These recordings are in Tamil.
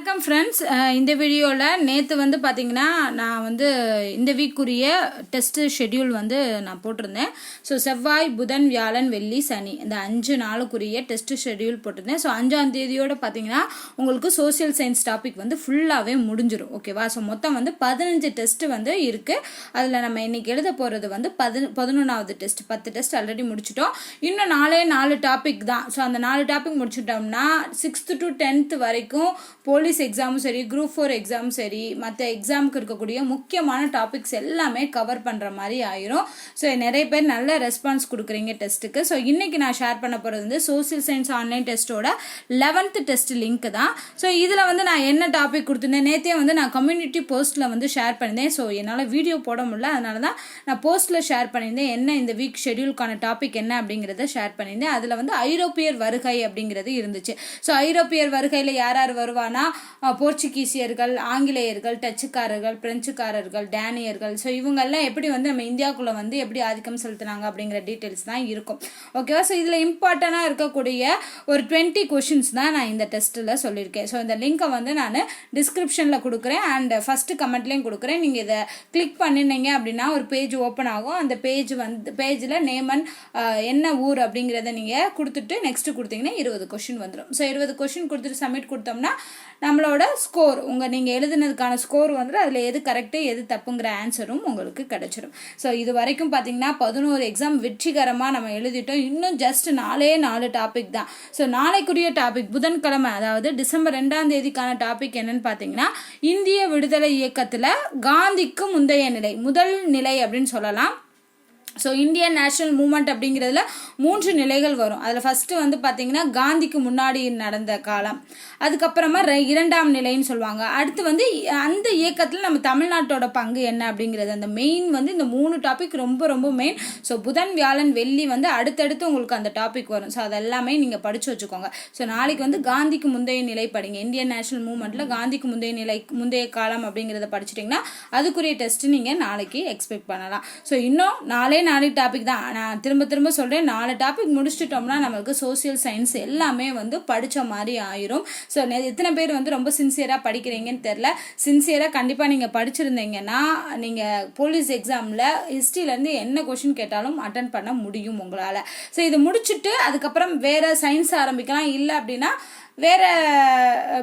வணக்கம் ஃப்ரெண்ட்ஸ். இந்த வீடியோவில் நேற்று வந்து பார்த்திங்கன்னா நான் வந்து இந்த வீக்குரிய டெஸ்ட்டு ஷெட்யூல் வந்து நான் போட்டிருந்தேன். ஸோ செவ்வாய், புதன், வியாழன், வெள்ளி, சனி இந்த 5 நாளுக்குரிய டெஸ்ட்டு ஷெட்யூல் போட்டிருந்தேன். ஸோ 5ஆம் தேதியோடு பார்த்திங்கன்னா உங்களுக்கு சோசியல் சயின்ஸ் டாபிக் வந்து ஃபுல்லாகவே முடிஞ்சிடும். ஓகேவா? ஸோ மொத்தம் வந்து 15 டெஸ்ட்டு வந்து இருக்குது. அதில் நம்ம இன்றைக்கி எழுத போகிறது வந்து 11வது டெஸ்ட். 10 டெஸ்ட் ஆல்ரெடி முடிச்சிட்டோம். இன்னும் 4 டாபிக் தான். ஸோ அந்த 4 டாபிக் முடிச்சிட்டோம்னா 6th to 10th வரைக்கும் போலீஸ் எக்ஸாமும் சரி, குரூப் 4 எக்ஸாமும் சரி, மற்ற எக்ஸாமுக்கு இருக்கக்கூடிய முக்கியமான டாபிக்ஸ் எல்லாமே கவர் பண்ணுற மாதிரி ஆயிரும். ஸோ நிறைய பேர் நல்ல ரெஸ்பான்ஸ் கொடுக்குறீங்க டெஸ்ட்டுக்கு. ஸோ இன்றைக்கி நான் ஷேர் பண்ண போகிறது வந்து சோசியல் சயின்ஸ் ஆன்லைன் டெஸ்ட்டோட 11th டெஸ்ட் லிங்க் தான். ஸோ இதில் வந்து நான் என்ன டாபிக் கொடுத்துருந்தேன், நேற்றே வந்து நான் கம்யூனிட்டி போஸ்ட்டில் வந்து ஷேர் பண்ணியிருந்தேன். ஸோ என்னால் வீடியோ போட முடியல, அதனால தான் நான் போஸ்ட்டில் ஷேர் பண்ணியிருந்தேன். என்ன இந்த வீக் ஷெட்யூலுக்கான டாபிக் என்ன அப்படிங்கிறத ஷேர் பண்ணியிருந்தேன். அதில் வந்து ஐரோப்பியர் வருகை அப்படிங்கிறது இருந்துச்சு. ஸோ ஐரோப்பியர் வருகையில் யார் யார் வருவானா, போர்ச்சுகீசியர்கள், ஆங்கிலேயர்கள், டச்சுக்காரர்கள், பிரெஞ்சுக்காரர்கள், டேனியர்கள். ஸோ இவங்கெல்லாம் எப்படி வந்து நம்ம இந்தியாவுக்குள்ளே வந்து எப்படி ஆதிக்கம் செலுத்தினாங்க அப்படிங்கிற டீட்டெயில்ஸ் தான் இருக்கும். ஓகேவா? ஸோ இதில் இம்பார்ட்டண்ட்டாக இருக்கக்கூடிய ஒரு 20 கொஷின்ஸ் தான் நான் இந்த டெஸ்ட்டில் சொல்லியிருக்கேன். ஸோ இந்த லிங்க்கை வந்து நான் டிஸ்கிரிப்ஷனில் கொடுக்குறேன் அண்ட் ஃபஸ்ட்டு கமெண்ட்லேயும் கொடுக்குறேன். நீங்கள் இதை கிளிக் பண்ணினீங்க அப்படின்னா ஒரு பேஜ் ஓப்பன் ஆகும். அந்த பேஜில் நேம் அண்ட் என்ன ஊர் அப்படிங்கிறத நீங்கள் கொடுத்துட்டு நெக்ஸ்ட்டு கொடுத்தீங்கன்னா 20 கொஷின் வந்துடும். ஸோ 20 கொஷின் கொடுத்துட்டு சப்மிட் கொடுத்தோம்னா நம்மளோட ஸ்கோர், நீங்கள் எழுதுனதுக்கான ஸ்கோர் வந்து அதில் எது கரெக்டு எது தப்புங்கிற ஆன்சரும் உங்களுக்கு கிடைச்சிடும். ஸோ இது வரைக்கும் பார்த்தீங்கன்னா 11 எக்ஸாம் வெற்றிகரமாக நம்ம எழுதிட்டோம். இன்னும் ஜஸ்ட் 4 டாபிக் தான். ஸோ நாளைக்குரிய டாபிக் புதன்கிழமை, அதாவது டிசம்பர் 2ஆம் தேதிக்கான டாபிக் என்னன்னு பார்த்தீங்கன்னா இந்திய விடுதலை இயக்கத்தில் காந்திக்கு முந்தைய நிலை, முதல் நிலை அப்படின்னு சொல்லலாம். ஸோ இந்தியன் நேஷனல் மூமெண்ட் அப்படிங்கிறதுல 3 நிலைகள் வரும். அதில் ஃபஸ்ட்டு வந்து பார்த்திங்கன்னா காந்திக்கு முன்னாடி நடந்த காலம், அதுக்கப்புறமா 2ஆம் நிலைன்னு சொல்லுவாங்க. அடுத்து வந்து அந்த இயக்கத்தில் நம்ம தமிழ்நாட்டோட பங்கு என்ன அப்படிங்கிறது, அந்த மெயின் வந்து இந்த 3 டாபிக் ரொம்ப ரொம்ப மெயின். ஸோ புதன், வியாழன், வெள்ளி வந்து அடுத்தடுத்து உங்களுக்கு அந்த டாபிக் வரும். ஸோ அதெல்லாமே நீங்கள் படித்து வச்சுக்கோங்க. ஸோ நாளைக்கு வந்து காந்திக்கு முந்தைய நிலை படிங்க. இந்தியன் நேஷனல் மூமெண்ட்டில் காந்திக்கு முந்தைய நிலை, முந்தைய காலம் அப்படிங்கிறத படிச்சிட்டிங்கன்னா அதுக்குரிய டெஸ்ட்டு நீங்கள் நாளைக்கு எக்ஸ்பெக்ட் பண்ணலாம். ஸோ இன்னும் 4 டாபிக் தான். நான் திரும்ப சொல்கிறேன், 4 டாபிக் முடிச்சுட்டோம்னா நம்மளுக்கு சோசியல் சயின்ஸ் எல்லாமே வந்து படித்த மாதிரி ஆயிரும். ஸோ எத்தனை பேர் வந்து ரொம்ப சின்சியராக படிக்கிறீங்கன்னு தெரில. சின்சியராக கண்டிப்பாக நீங்கள் படிச்சிருந்தீங்கன்னா நீங்கள் போலீஸ் எக்ஸாமில் ஹிஸ்ட்ரியிலேருந்து என்ன கொஷின் கேட்டாலும் அட்டன் பண்ண முடியும் உங்களால். ஸோ இது முடிச்சுட்டு அதுக்கப்புறம் வேறு சயின்ஸ் ஆரம்பிக்கலாம். இல்லை அப்படின்னா வேறு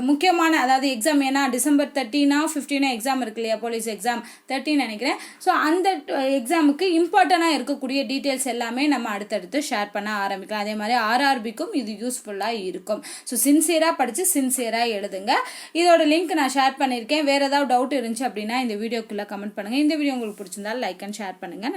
முக்கியமான, அதாவது எக்ஸாம், ஏன்னா டிசம்பர் 13 15 எக்ஸாம் இருக்கு இல்லையா, போலீஸ் எக்ஸாம் 13 நினைக்கிறேன். ஸோ அந்த எக்ஸாமுக்கு இம்பார்ட்டண்ட்டாக இருக்கக்கூடிய டீட்டெயில்ஸ் எல்லாமே நம்ம அடுத்தடுத்து ஷேர் பண்ண ஆரம்பிக்கலாம். அதே மாதிரி ஆர்ஆர்பிக்கும் இது யூஸ்ஃபுல்லாக இருக்கும். ஸோ சின்சியராக படித்து சின்சியராக எழுதுங்க. இதோட லிங்க் நான் ஷேர் பண்ணியிருக்கேன். வேறு ஏதாவது டவுட் இருந்துச்சு அப்படின்னா இந்த வீடியோக்குள்ளே கமெண்ட் பண்ணுங்கள். இந்த வீடியோ உங்களுக்கு பிடிச்சிருந்தாலும் லைக் அண்ட் ஷேர் பண்ணுங்கள்.